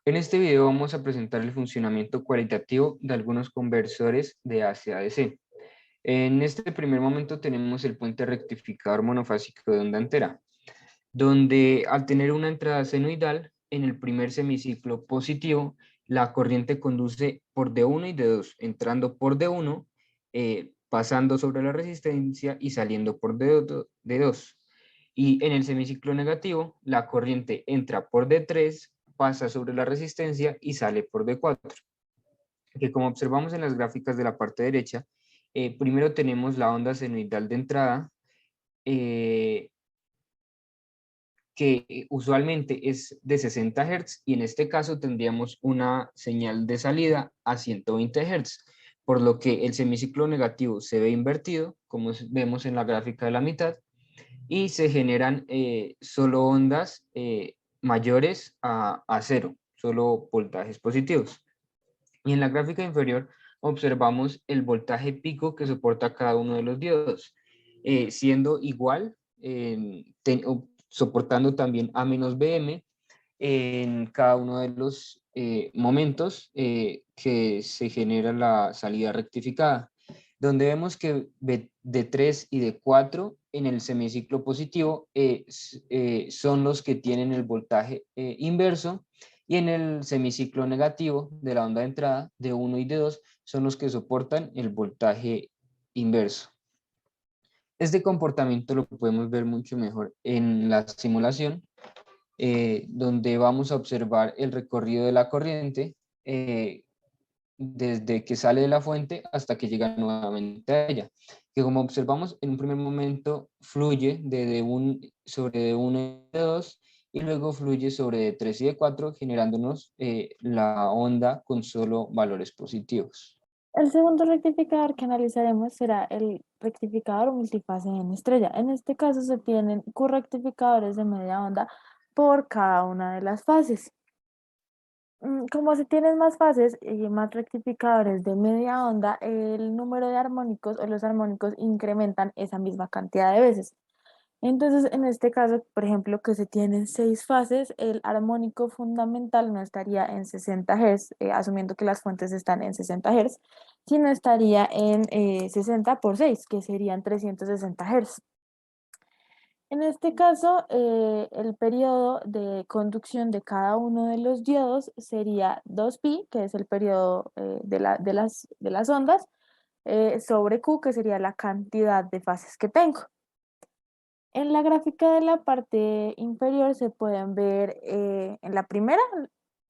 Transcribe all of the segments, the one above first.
En este video vamos a presentar el funcionamiento cualitativo de algunos conversores de AC a DC. En este primer momento tenemos el puente rectificador monofásico de onda entera, donde al tener una entrada senoidal, en el primer semiciclo positivo, la corriente conduce por D1 y D2, entrando por D1, pasando sobre la resistencia y saliendo por D2. Y en el semiciclo negativo, la corriente entra por D3, pasa sobre la resistencia y sale por D4. Que como observamos en las gráficas de la parte derecha, primero tenemos la onda senoidal de entrada, eh, que usualmente es de 60 Hz y en este caso tendríamos una señal de salida a 120 Hz, por lo que el semiciclo negativo se ve invertido, como vemos en la gráfica de la mitad, y se generan solo ondas mayores a cero, solo voltajes positivos. Y en la gráfica inferior observamos el voltaje pico que soporta cada uno de los diodos, siendo igual, soportando también A menos BM en cada uno de los momentos que se genera la salida rectificada, donde vemos que de 3 y de 4 en el semiciclo positivo son los que tienen el voltaje inverso, y en el semiciclo negativo de la onda de entrada de 1 y de 2 son los que soportan el voltaje inverso. Este comportamiento lo podemos ver mucho mejor en la simulación, donde vamos a observar el recorrido de la corriente desde que sale de la fuente hasta que llega nuevamente a ella, que como observamos en un primer momento fluye sobre D1 y D2 y luego fluye sobre D3 y D4, generándonos la onda con solo valores positivos. El segundo rectificador que analizaremos será el rectificador multifase en estrella. En este caso se tienen Q-rectificadores de media onda por cada una de las fases. Como se tienen más fases y más rectificadores de media onda, el número de armónicos o los armónicos incrementan esa misma cantidad de veces. Entonces, en este caso, por ejemplo, que se tienen 6 fases, el armónico fundamental no estaría en 60 Hz, asumiendo que las fuentes están en 60 Hz, sino estaría en 60 por 6, que serían 360 Hz. En este caso, el periodo de conducción de cada uno de los diodos sería 2pi, que es el periodo de las ondas, sobre Q, que sería la cantidad de fases que tengo. En la gráfica de la parte inferior se pueden ver en la primera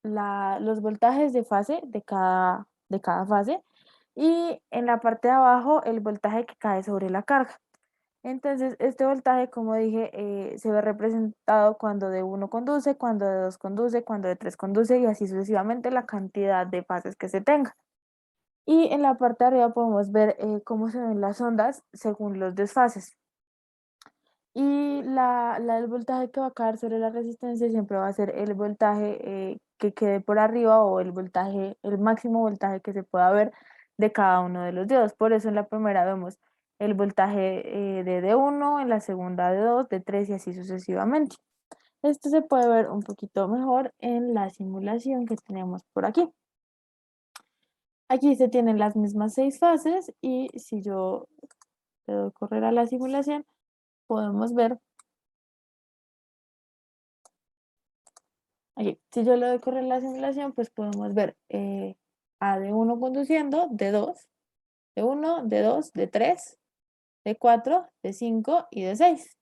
los voltajes de fase de cada fase, y en la parte de abajo el voltaje que cae sobre la carga. Entonces, este voltaje, como dije, se ve representado cuando de 1 conduce, cuando de 2 conduce, cuando de 3 conduce y así sucesivamente la cantidad de fases que se tenga. Y en la parte de arriba podemos ver cómo se ven las ondas según los desfases. Y el voltaje que va a caer sobre la resistencia siempre va a ser el voltaje que quede por arriba, o el máximo voltaje que se pueda ver de cada uno de los diodos. Por eso en la primera vemos el voltaje de D1, en la segunda D2, D3 y así sucesivamente. Esto se puede ver un poquito mejor en la simulación que tenemos por aquí. Aquí se tienen las mismas 6 fases y si yo le doy correr a la simulación, podemos ver. Aquí, si yo le doy correr la simulación, pues podemos ver a D1 conduciendo, D2, D1, D2, D3, D4, D5 y D6.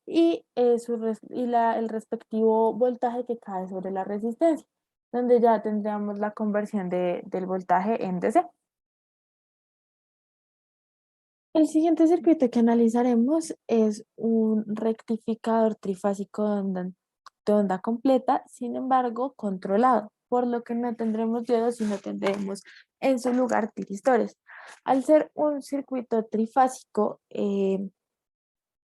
Y, el respectivo voltaje que cae sobre la resistencia, donde ya tendríamos la conversión del voltaje en DC. El siguiente circuito que analizaremos es un rectificador trifásico de onda completa, sin embargo, controlado, por lo que no tendremos diodos, sino tendremos en su lugar tiristores. Al ser un circuito trifásico,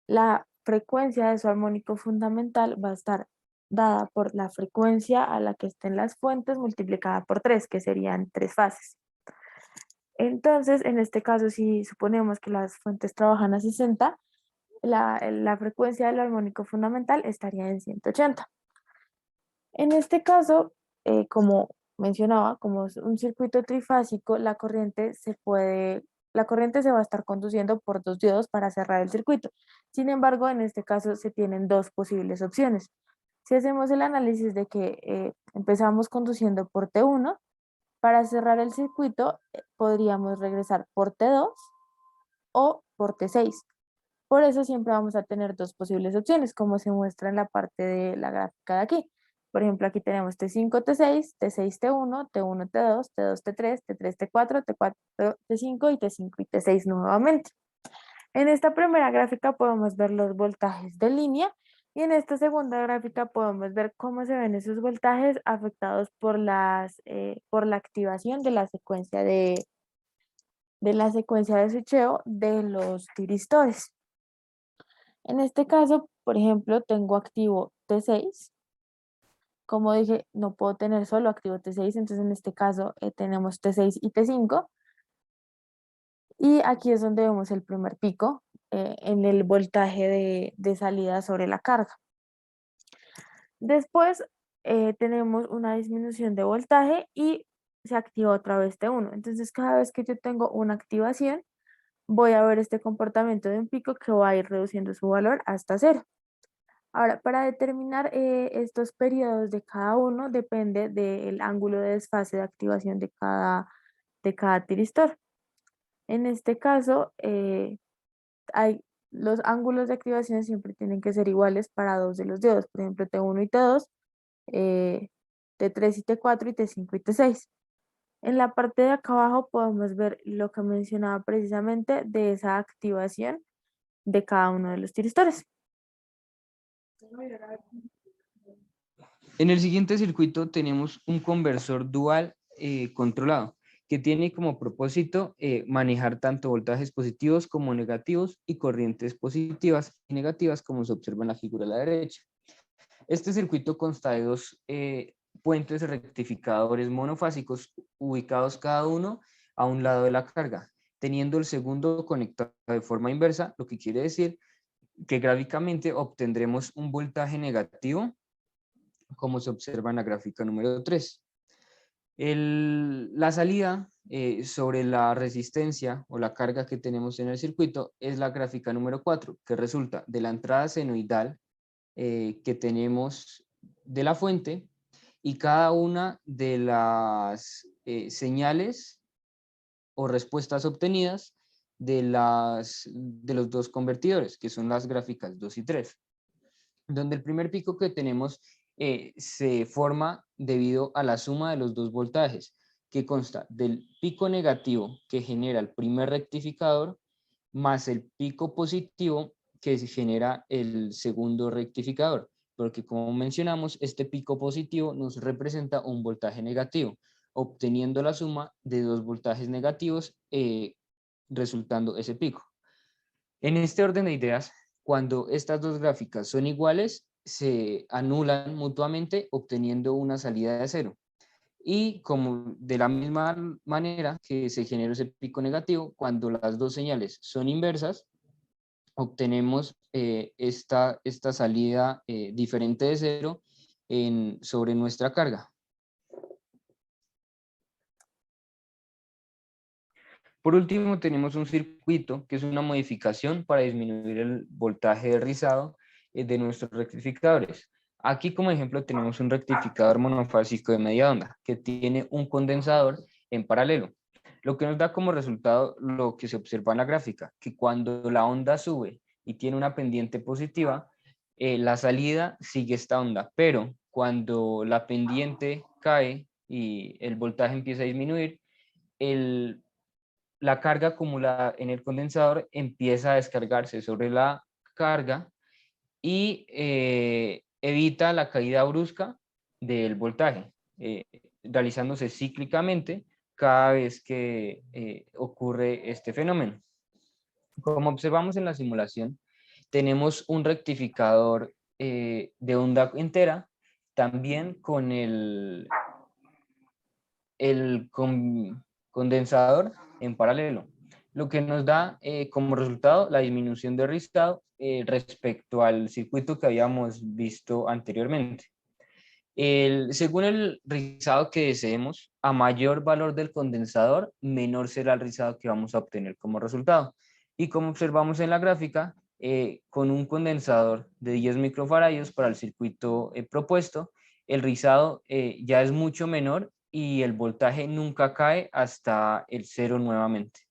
la frecuencia de su armónico fundamental va a estar dada por la frecuencia a la que estén las fuentes multiplicada por 3, que serían 3 fases. Entonces, en este caso, si suponemos que las fuentes trabajan a 60, la frecuencia del armónico fundamental estaría en 180. En este caso, como mencionaba, como es un circuito trifásico, la corriente se va a estar conduciendo por dos diodos para cerrar el circuito. Sin embargo, en este caso se tienen dos posibles opciones. Si hacemos el análisis de que empezamos conduciendo por T1, para cerrar el circuito podríamos regresar por T2 o por T6. Por eso siempre vamos a tener dos posibles opciones, como se muestra en la parte de la gráfica de aquí. Por ejemplo, aquí tenemos T5, T6, T6, T1, T1, T2, T2, T3, T3, T4, T4, T5 y T5 y T6 nuevamente. En esta primera gráfica podemos ver los voltajes de línea y en esta segunda gráfica podemos ver cómo se ven esos voltajes afectados por por la activación de la secuencia de switcheo de los tiristores. En este caso, por ejemplo, tengo activo T6. Como dije, no puedo tener solo activo T6, entonces en este caso tenemos T6 y T5. Y aquí es donde vemos el primer pico en el voltaje de salida sobre la carga. Después tenemos una disminución de voltaje y se activa otra vez T1. Entonces cada vez que yo tengo una activación, voy a ver este comportamiento de un pico que va a ir reduciendo su valor hasta cero. Ahora, para determinar estos periodos de cada uno, depende del ángulo de desfase de activación de cada tiristor. En este caso, los ángulos de activación siempre tienen que ser iguales para dos de los diodos, por ejemplo, T1 y T2, T3 y T4 y T5 y T6. En la parte de acá abajo podemos ver lo que mencionaba precisamente de esa activación de cada uno de los tiristores. En el siguiente circuito tenemos un conversor dual controlado que tiene como propósito manejar tanto voltajes positivos como negativos y corrientes positivas y negativas como se observa en la figura a la derecha. Este circuito consta de dos puentes rectificadores monofásicos ubicados cada uno a un lado de la carga, teniendo el segundo conectado de forma inversa, lo que quiere decir que gráficamente obtendremos un voltaje negativo, como se observa en la gráfica número 3. La salida sobre la resistencia o la carga que tenemos en el circuito es la gráfica número 4, que resulta de la entrada senoidal que tenemos de la fuente y cada una de las señales o respuestas obtenidas de los dos convertidores, que son las gráficas 2 y 3, donde el primer pico que tenemos se forma debido a la suma de los dos voltajes, que consta del pico negativo que genera el primer rectificador más el pico positivo que se genera el segundo rectificador, porque como mencionamos, este pico positivo nos representa un voltaje negativo, obteniendo la suma de dos voltajes negativos, resultando ese pico. En este orden de ideas, cuando estas dos gráficas son iguales, se anulan mutuamente obteniendo una salida de cero. Y como de la misma manera que se genera ese pico negativo, cuando las dos señales son inversas, obtenemos esta salida diferente de cero sobre nuestra carga. Por último, tenemos un circuito que es una modificación para disminuir el voltaje de rizado de nuestros rectificadores. Aquí como ejemplo tenemos un rectificador monofásico de media onda que tiene un condensador en paralelo, lo que nos da como resultado lo que se observa en la gráfica, que cuando la onda sube y tiene una pendiente positiva, la salida sigue esta onda, pero cuando la pendiente cae y el voltaje empieza a disminuir, la carga acumulada en el condensador empieza a descargarse sobre la carga y evita la caída brusca del voltaje, realizándose cíclicamente cada vez que ocurre este fenómeno. Como observamos en la simulación, tenemos un rectificador de onda entera, también con el condensador en paralelo, lo que nos da como resultado la disminución de rizado respecto al circuito que habíamos visto anteriormente. Según el rizado que deseemos, a mayor valor del condensador, menor será el rizado que vamos a obtener como resultado. Y como observamos en la gráfica, con un condensador de 10 microfaradios para el circuito propuesto, el rizado ya es mucho menor y el voltaje nunca cae hasta el cero nuevamente.